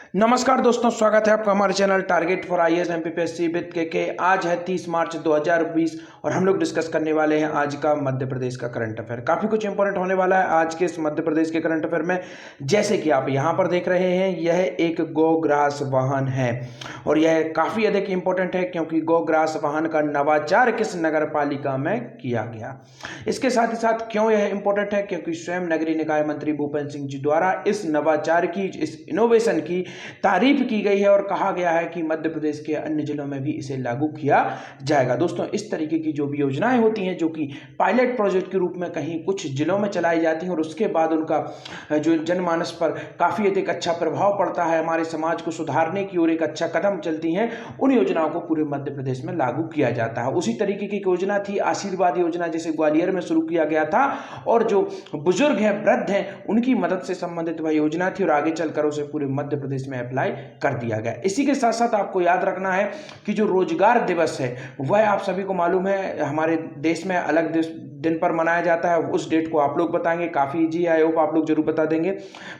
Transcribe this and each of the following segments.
नमस्कार दोस्तों, स्वागत है आपका हमारे channel target for IAS MPPSC with के। आज है 30 मार्च 2020 और हम लोग डिस्कस करने वाले हैं आज का मध्य प्रदेश का करंट अफेयर। काफ़ी कुछ इंपॉर्टेंट होने वाला है आज के इस मध्य प्रदेश के करंट अफेयर में। जैसे कि आप यहाँ पर देख रहे हैं, यह एक गौग्रास वाहन है और यह काफ़ी अधिक इंपॉर्टेंट है क्योंकि गौग्रास वाहन का नवाचार किस नगर पालिका में किया गया। इसके साथ ही साथ क्यों यह इंपॉर्टेंट है, क्योंकि स्वयं नगरीय निकाय मंत्री भूपेंद्र सिंह जी द्वारा इस नवाचार की, इस इनोवेशन की तारीफ की गई है और कहा गया है कि मध्य प्रदेश के अन्य जिलों में भी इसे लागू किया जाएगा। दोस्तों, इस तरीके की जो भी योजनाएं होती हैं, जो कि पायलट प्रोजेक्ट के रूप में कहीं कुछ जिलों में चलाई जाती हैं और उसके बाद उनका जो जनमानस पर काफ़ी अधिक अच्छा प्रभाव पड़ता है, हमारे समाज को सुधारने की ओर एक अच्छा कदम चलती हैं, उन योजनाओं को पूरे मध्य प्रदेश में लागू किया जाता है। उसी तरीके की योजना थी आशीर्वाद योजना, जिसे ग्वालियर में शुरू किया गया था और जो बुजुर्ग हैं, वृद्ध हैं, उनकी मदद से संबंधित वह योजना थी और आगे चलकर उसे पूरे मध्य प्रदेश में अप्लाई कर दिया गया। इसी के साथ साथ आपको याद रखना है कि जो रोजगार दिवस है वह आप सभी को मालूम है हमारे देश में अलग दिन पर मनाया जाता है। उस डेट को आप लोग बताएंगे, काफी इजी है, आई होप आप लोग जरूर बता देंगे।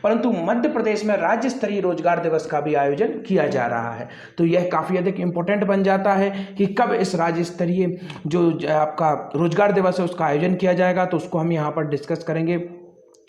परंतु मध्य प्रदेश में राज्य स्तरीय रोजगार दिवस का भी आयोजन किया जा रहा है, तो यह काफी अधिक इंपॉर्टेंट बन जाता है कि कब इस राज्य स्तरीय जो आपका रोजगार दिवस है उसका आयोजन किया जाएगा, तो उसको हम यहाँ पर डिस्कस करेंगे।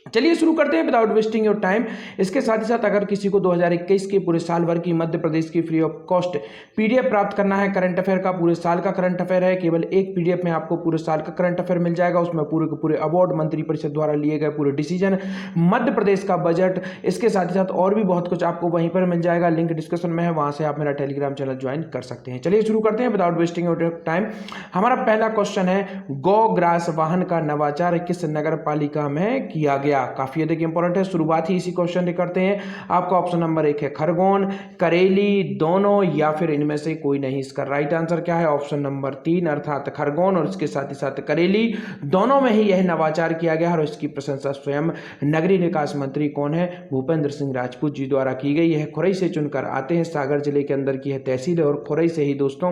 चलिए शुरू करते हैं विदाउट वेस्टिंग योर टाइम। इसके साथ ही साथ अगर किसी को 2021 के पूरे साल भर की मध्य प्रदेश की फ्री ऑफ कॉस्ट पीडीएफ प्राप्त करना है, करंट अफेयर का पूरे साल का करंट अफेयर है, केवल एक पीडीएफ में आपको पूरे साल का करंट अफेयर मिल जाएगा। उसमें पूरे के पूरे अवार्ड, मंत्री परिषद द्वारा लिए गए पूरे डिसीजन, मध्य प्रदेश का बजट, इसके साथ ही साथ और भी बहुत कुछ आपको वहीं पर मिल जाएगा। लिंक डिस्क्रिप्शन में है, वहां से आप मेरा टेलीग्राम चैनल ज्वाइन कर सकते हैं। चलिए शुरू करते हैं विदाउट वेस्टिंग योर टाइम। हमारा पहला क्वेश्चन है, गौ ग्रास वाहन का नवाचार किस नगर पालिका में किया गया। काफी अधिक इंपॉर्टेंट है, शुरुआत ही इसी क्वेश्चन से करते हैं। आपका ऑप्शन नंबर 1 है खरगोन, करेली, दोनों या फिर इनमें से कोई नहीं। इसका राइट आंसर क्या है? ऑप्शन नंबर 3 अर्थात खरगोन और इसके साथ ही साथ करेली, दोनों में ही यह नवाचार किया गया और इसकी प्रशंसा स्वयं नगरीय विकास मंत्री कौन है? भूपेंद्र सिंह राजपूत जी द्वारा की गई है। खुरई से चुनकर आते हैं, सागर जिले के अंदर की है तहसील है और खुरई से ही दोस्तों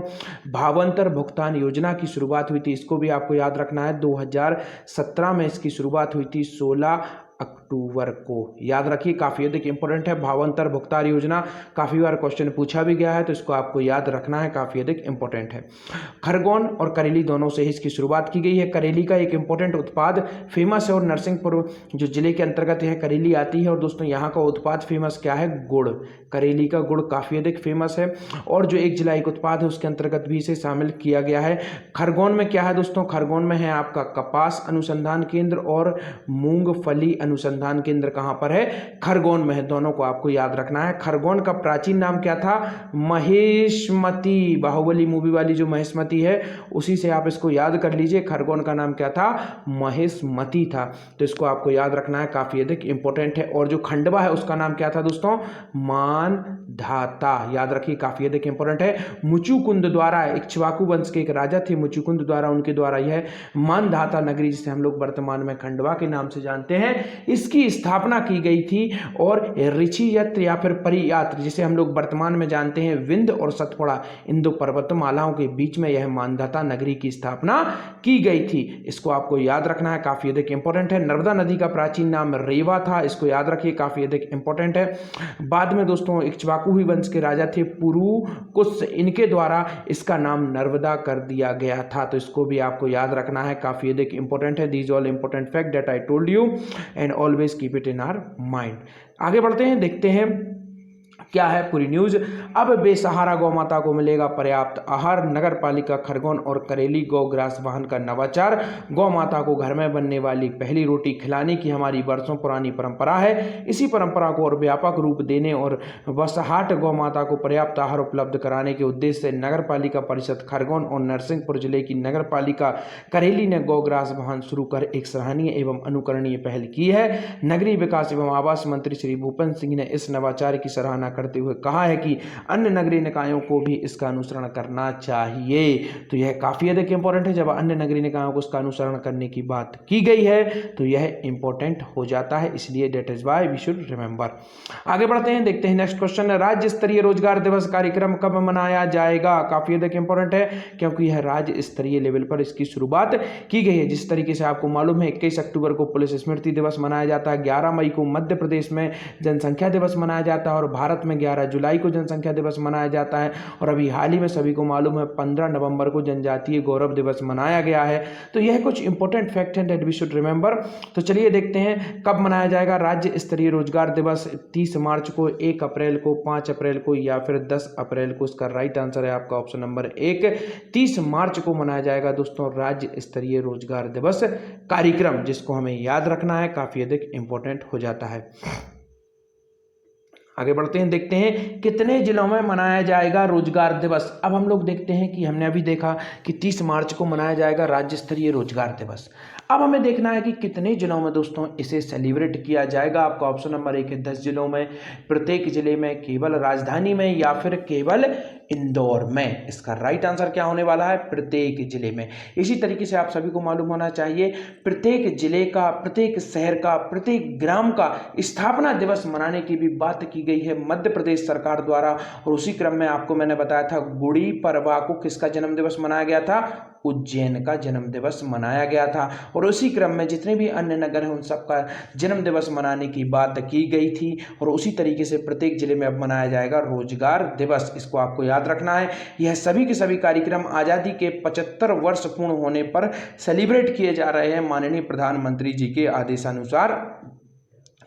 भावांतर भुगतान योजना की शुरुआत हुई थी। इसको भी आपको याद रखना है, 2017 में इसकी शुरुआत हुई थी, 16 अक्टूबर को। याद रखिए, काफी अधिक इंपॉर्टेंट है भावांतर भुगतान योजना। काफी बार क्वेश्चन पूछा भी गया है, तो इसको आपको याद रखना है, काफी अधिक इंपॉर्टेंट है। खरगोन और करेली दोनों से ही इसकी शुरुआत की गई है। करेली का एक इंपॉर्टेंट उत्पाद फेमस है और नरसिंहपुर जो जिले के अंतर्गत यह करेली आती है और दोस्तों यहाँ का उत्पाद फेमस क्या है? गुड़। करेली का गुड़ काफी अधिक फेमस है और जो एक जिला एक उत्पाद है उसके अंतर्गत भी इसे शामिल किया गया है। खरगोन में क्या है दोस्तों? खरगोन में है आपका कपास अनुसंधान केंद्र और मूंगफली अनुसंधान केंद्र। कहां पर है? खरगोन में है। दोनों को आपको याद रखना है। खरगोन का प्राचीन नाम क्या था? महेशमती। बाहुबली मूवी वाली जो महेशमती है उसी से आप इसको याद कर लीजिए। खरगोन का नाम क्या था? महेशमती था। तो इसको आपको याद रखना है, काफी अधिक इंपॉर्टेंट है। और जो खंडवा है उसका नाम क्या था दोस्तों? मानधाता। याद रखिए, काफी अधिक इंपॉर्टेंट है। मुचुकुंद द्वारा, इक्ष्वाकु वंश के एक राजा थे मुचुकुंद द्वारा, उनके द्वारा यह मानधाता नगरी, जिसे हम लोग वर्तमान में खंडवा के नाम से जानते हैं, इसकी स्थापना की गई थी। और ऋषि यत्र या फिर परियात्र, जिसे हम लोग वर्तमान में जानते हैं विंध्य और सतपुड़ा, इन दो पर्वतमालाओं के बीच में यह मानधाता नगरी की स्थापना की गई थी। इसको आपको याद रखना है, काफी अधिक इंपॉर्टेंट है। नर्मदा नदी का प्राचीन नाम रेवा था, इसको याद रखिए, काफी अधिक इंपॉर्टेंट है। बाद में दोस्तों इक्ष्वाकु ही वंश के राजा थे पुरुकुस, इनके द्वारा इसका नाम नर्मदा कर दिया गया था। तो इसको भी आपको याद रखना है, काफी अधिक इंपॉर्टेंट है। These all important fact that I told you and always keep it in our mind. आगे बढ़ते हैं, देखते हैं क्या है पूरी न्यूज। अब बेसहारा गौ माता को मिलेगा पर्याप्त आहार, नगर पालिका खरगोन और करेली गौ ग्रास वाहन का नवाचार। गौ माता को घर में बनने वाली पहली रोटी खिलाने की हमारी वर्षों पुरानी परंपरा है। इसी परंपरा को और व्यापक रूप देने और बसहाट गौ माता को पर्याप्त आहार उपलब्ध कराने के उद्देश्य से नगर पालिका परिषद खरगोन और नरसिंहपुर जिले की नगर पालिका करेली ने गौ ग्रास वाहन शुरू कर एक सराहनीय एवं अनुकरणीय पहल की है। नगरीय विकास एवं आवास मंत्री श्री भूपेंद्र सिंह ने इस नवाचार की सराहना करते हुए कहा है कि अन्य नगरीय निकायों को भी इसका अनुसरण करना चाहिए। तो यह काफी अधिक इंपॉर्टेंट है। जब अन्य नगरीय निकायों को इसका अनुसरण करने की बात की गई है तो यह इंपॉर्टेंट हो जाता है, इसलिए that is why we should remember. आगे बढ़ते हैं, देखते हैं नेक्स्ट क्वेश्चन। राज्य स्तरीय रोजगार दिवस कार्यक्रम कब मनाया जाएगा? काफी अधिक इंपॉर्टेंट है क्योंकि यह राज्य स्तरीय लेवल पर इसकी शुरुआत की गई है। जिस तरीके से आपको मालूम है 21 अक्टूबर को पुलिस स्मृति दिवस मनाया जाता है, 11 मई को मध्य प्रदेश में जनसंख्या दिवस मनाया जाता है और भारत भारत में 11 जुलाई को जनसंख्या दिवस मनाया जाता है और अभी हाल ही में सभी को मालूम है 15 नवंबर को जनजातीय गौरव दिवस मनाया गया है। तो यह कुछ इंपॉर्टेंट फैक्ट हैं दैट वी शुड रिमेंबर। तो चलिए देखते हैं कब मनाया जाएगा राज्य स्तरीय रोजगार दिवस। 30 मार्च को, 1 अप्रैल को, 5 अप्रैल को या फिर 10 अप्रैल को। इसका राइट आंसर है आपका ऑप्शन नंबर 1, 30 मार्च को मनाया जाएगा दोस्तों राज्य स्तरीय रोजगार दिवस कार्यक्रम, जिसको हमें याद रखना है, काफी अधिक इंपॉर्टेंट हो जाता है। आगे बढ़ते हैं, देखते हैं कितने जिलों में मनाया जाएगा रोजगार दिवस। अब हम लोग देखते हैं कि हमने अभी देखा कि 30 मार्च को मनाया जाएगा राज्य स्तरीय रोजगार दिवस। अब हमें देखना है कि कितने जिलों में दोस्तों इसे सेलिब्रेट किया जाएगा। आपका ऑप्शन नंबर 1 है 10 जिलों में, प्रत्येक जिले में, केवल राजधानी में या फिर केवल इंदौर में। इसका राइट आंसर क्या होने वाला है? प्रत्येक जिले में। इसी तरीके से आप सभी को मालूम होना चाहिए प्रत्येक जिले का, प्रत्येक शहर का, प्रत्येक ग्राम का स्थापना दिवस मनाने की भी बात की गई है मध्य प्रदेश सरकार द्वारा। और उसी क्रम में आपको मैंने बताया था गुड़ी पड़वा को किसका जन्म दिवस मनाया गया था? उज्जैन का जन्म दिवस मनाया गया था। और उसी क्रम में जितने भी अन्य नगर हैं उन सबका जन्म दिवस मनाने की बात की गई थी। और उसी तरीके से प्रत्येक जिले में अब मनाया जाएगा रोजगार दिवस। इसको आपको याद रखना है। यह सभी के सभी कार्यक्रम आज़ादी के 75 वर्ष पूर्ण होने पर सेलिब्रेट किए जा रहे हैं माननीय प्रधानमंत्री जी के आदेशानुसार।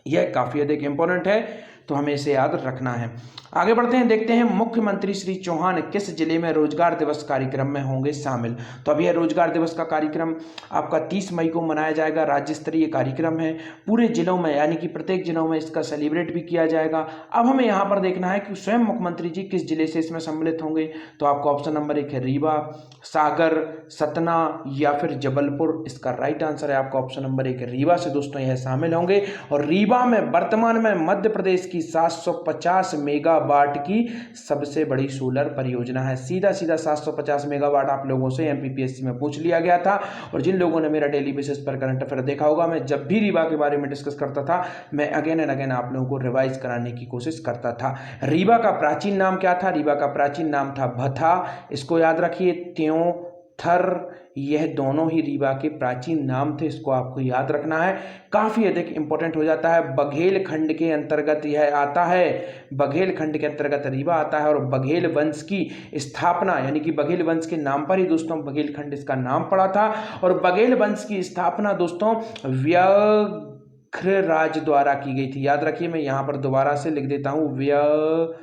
यह काफ़ी अधिक इंपॉर्टेंट है, तो हमें इसे याद रखना है। आगे बढ़ते हैं, देखते हैं मुख्यमंत्री श्री चौहान किस जिले में रोजगार दिवस कार्यक्रम में होंगे शामिल। तो अब यह रोजगार दिवस का कार्यक्रम आपका 30 मई को मनाया जाएगा। राज्य स्तरीय कार्यक्रम है, पूरे जिलों में यानी कि प्रत्येक जिलों में इसका सेलिब्रेट भी किया जाएगा। अब हमें यहाँ पर देखना है कि स्वयं मुख्यमंत्री जी किस जिले से इसमें सम्मिलित होंगे। तो आपका ऑप्शन नंबर 1 है रीवा, सागर, सतना या फिर जबलपुर। इसका राइट आंसर है आपका ऑप्शन नंबर 1 रीवा से दोस्तों यह शामिल होंगे। और रीवा में वर्तमान में मध्य प्रदेश की 750 मेगावाट की सबसे बड़ी सोलर परियोजना है। सीधा सीधा 750 मेगावाट आप लोगों से एमपीपीएससी में पूछ लिया गया था। और जिन लोगों ने मेरा डेली बेसिस पर करंट अफेयर देखा होगा, मैं जब भी रीवा के बारे में डिस्कस करता था मैं अगेन एंड अगेन आप लोगों को रिवाइज कराने की कोशिश करता था। रीवा का प्राचीन नाम क्या था? रीवा का प्राचीन नाम था भथा। इसको याद रखिए। त्यों, थर, यह दोनों ही रीवा के प्राचीन नाम थे। इसको आपको याद रखना है, काफी अधिक इंपॉर्टेंट हो जाता है। बघेल खंड के अंतर्गत यह आता है, बघेल खंड के अंतर्गत रीवा आता है। और बघेल वंश की स्थापना यानी कि बघेल वंश के नाम पर ही दोस्तों बघेल खंड इसका नाम पड़ा था। और बघेल वंश की स्थापना दोस्तों व्याघ्रराज द्वारा की गई थी। याद रखिए, मैं यहां पर दोबारा से लिख देता हूं, व्याघ्रराज,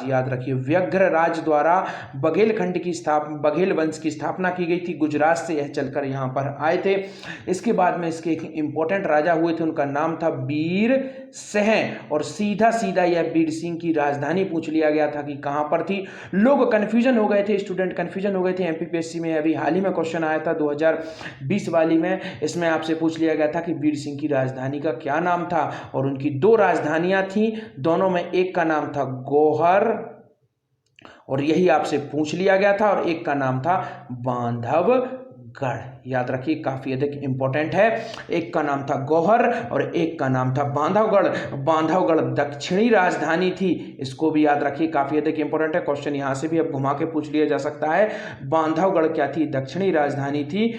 याद रखिए व्याघ्रराज द्वारा बघेल वंश की स्थापना की गई थी। गुजरात से यह चलकर यहाँ पर आए थे। इसके बाद में इसके एक इंपॉर्टेंट राजा हुए थे, उनका नाम था वीर सिंह। और सीधा सीधा यह वीर सिंह की राजधानी पूछ लिया गया था कि कहाँ पर थी। लोग कंफ्यूजन हो गए थे, स्टूडेंट कंफ्यूजन हो गए थे। एमपीपीएससी में अभी हाल ही में क्वेश्चन आया था 2020 वाली में, इसमें आपसे पूछ लिया गया था कि वीर सिंह की राजधानी का क्या नाम था। और उनकी 2 राजधानियां थी, दोनों में एक का नाम था गौहर और यही आपसे पूछ लिया गया था, और एक का नाम था बांधवगढ़। याद रखिए, काफी अधिक इंपॉर्टेंट है। एक का नाम था गौहर और एक का नाम था बांधवगढ़। बांधवगढ़ दक्षिणी राजधानी थी, इसको भी याद रखिए, काफी अधिक इंपॉर्टेंट है। क्वेश्चन यहां से भी अब घुमा के पूछ लिया जा सकता है। बांधवगढ़ क्या थी? दक्षिणी राजधानी थी।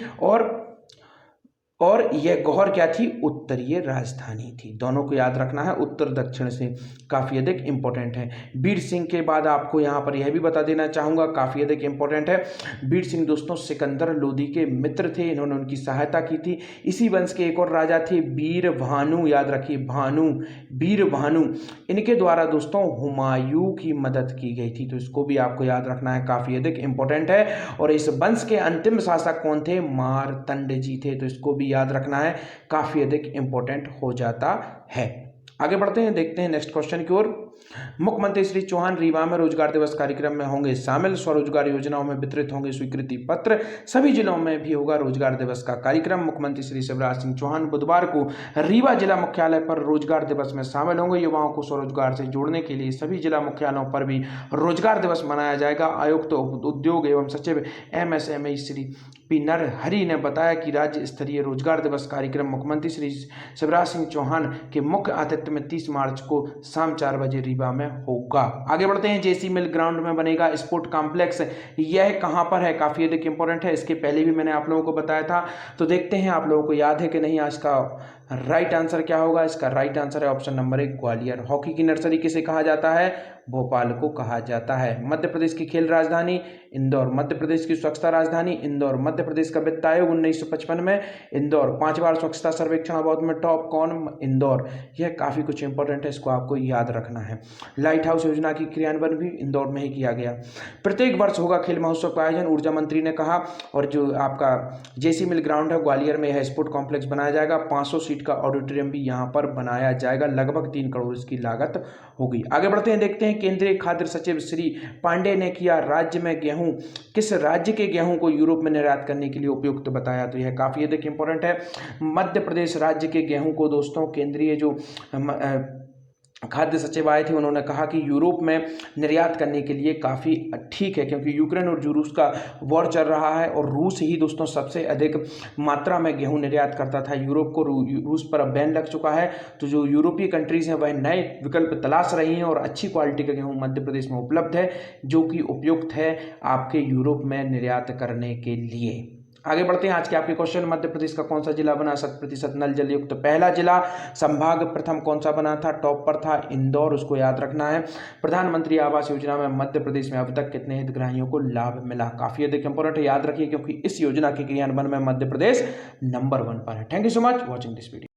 और यह गौहर क्या थी? उत्तरीय राजधानी थी। दोनों को याद रखना है, उत्तर दक्षिण से, काफी अधिक इंपॉर्टेंट है। वीर सिंह के बाद आपको यहां पर यह भी बता देना चाहूंगा, काफी अधिक इंपॉर्टेंट है। वीर सिंह दोस्तों सिकंदर लोदी के मित्र थे, इन्होंने उनकी सहायता की थी। इसी वंश के एक और राजा थे वीर भानु, याद रखिए भानु, वीर भानु। इनके द्वारा दोस्तों हुमायूं की मदद की गई थी, तो इसको भी आपको याद रखना है, काफी अधिक इंपॉर्टेंट है। और इस वंश के अंतिम शासक कौन थे? मार्तंड जी थे, तो इसको भी याद रखना है, काफी अधिक इंपॉर्टेंट हो जाता है। आगे बढ़ते हैं, देखते हैं नेक्स्ट क्वेश्चन की ओर। मुख्यमंत्री श्री चौहान रीवा में रोजगार दिवस कार्यक्रम में होंगे शामिल। स्वरोजगार योजनाओं में वितरित होंगे स्वीकृति पत्र। सभी जिलों में भी होगा रोजगार दिवस का कार्यक्रम। मुख्यमंत्री श्री शिवराज सिंह चौहान बुधवार को रीवा जिला मुख्यालय पर रोजगार दिवस में शामिल होंगे। युवाओं को स्वरोजगार से जोड़ने के लिए सभी जिला मुख्यालयों पर भी रोजगार दिवस मनाया जाएगा। आयुक्त उद्योग एवं सचिव MSME श्री पी नरहरि ने बताया कि राज्य स्तरीय रोजगार दिवस कार्यक्रम मुख्यमंत्री श्री शिवराज सिंह चौहान के मुख्य आतिथ्य में 30 मार्च को शाम 4 बजे रीवा में होगा। आगे बढ़ते हैं, जेसी मिल ग्राउंड में बनेगा स्पोर्ट कॉम्प्लेक्स। यह कहां पर है? काफी अधिक इंपॉर्टेंट है, इसके पहले भी मैंने आप लोगों को बताया था। तो देखते हैं आप लोगों को याद है कि नहीं आज का राइट आंसर क्या होगा? इसका राइट आंसर है ऑप्शन नंबर 1 ग्वालियर। हॉकी की नर्सरी किसे कहा जाता है? भोपाल को कहा जाता है। मध्य प्रदेश की खेल राजधानी इंदौर। मध्य प्रदेश की स्वच्छता राजधानी इंदौर। मध्य प्रदेश का वित्त आयोग 1955 में इंदौर। 5 बार स्वच्छता सर्वेक्षण अवार्ड में टॉप कौन? इंदौर। यह काफी कुछ इंपॉर्टेंट है, इसको आपको याद रखना है। लाइट हाउस योजना की क्रियान्वयन भी इंदौर में ही किया गया। प्रत्येक वर्ष होगा खेल महोत्सव का आयोजन, ऊर्जा मंत्री ने कहा। और जो आपका जेसी मिल ग्राउंड है ग्वालियर में, यह स्पोर्ट कॉम्प्लेक्स बनाया जाएगा। 500 सीट का ऑडिटोरियम भी यहाँ पर बनाया जाएगा। लगभग 3 करोड़ इसकी लागत होगी। आगे बढ़ते हैं, देखते हैं केंद्रीय खाद्य सचिव श्री पांडे ने किया राज्य में गेहूं, किस राज्य के गेहूं को यूरोप में निर्यात करने के लिए उपयुक्त बताया? तो यह काफी देखिए इंपॉर्टेंट है। मध्य प्रदेश राज्य के गेहूं को दोस्तों केंद्रीय जो खाद्य सचिव आए थे उन्होंने कहा कि यूरोप में निर्यात करने के लिए काफ़ी ठीक है, क्योंकि यूक्रेन और रूस का वॉर चल रहा है और रूस ही दोस्तों सबसे अधिक मात्रा में गेहूं निर्यात करता था यूरोप को। रूस पर अब बैन लग चुका है, तो जो यूरोपीय कंट्रीज़ हैं वह नए विकल्प तलाश रही हैं और अच्छी क्वालिटी का गेहूँ मध्य प्रदेश में उपलब्ध है, जो कि उपयुक्त है आपके यूरोप में निर्यात करने के लिए। आगे बढ़ते हैं, आज के आपके क्वेश्चन। मध्य प्रदेश का कौन सा जिला बना 100% नल जल युक्त पहला जिला? संभाग प्रथम कौन सा बना था? टॉप पर था इंदौर, उसको याद रखना है। प्रधानमंत्री आवास योजना में मध्य प्रदेश में अब तक कितने हितग्राहियों को लाभ मिला? काफी अधिक इंपॉर्टेंट है, याद रखिए, क्योंकि इस योजना के क्रियान्वयन में मध्य प्रदेश नंबर 1 पर है। Thank you so much watching this video.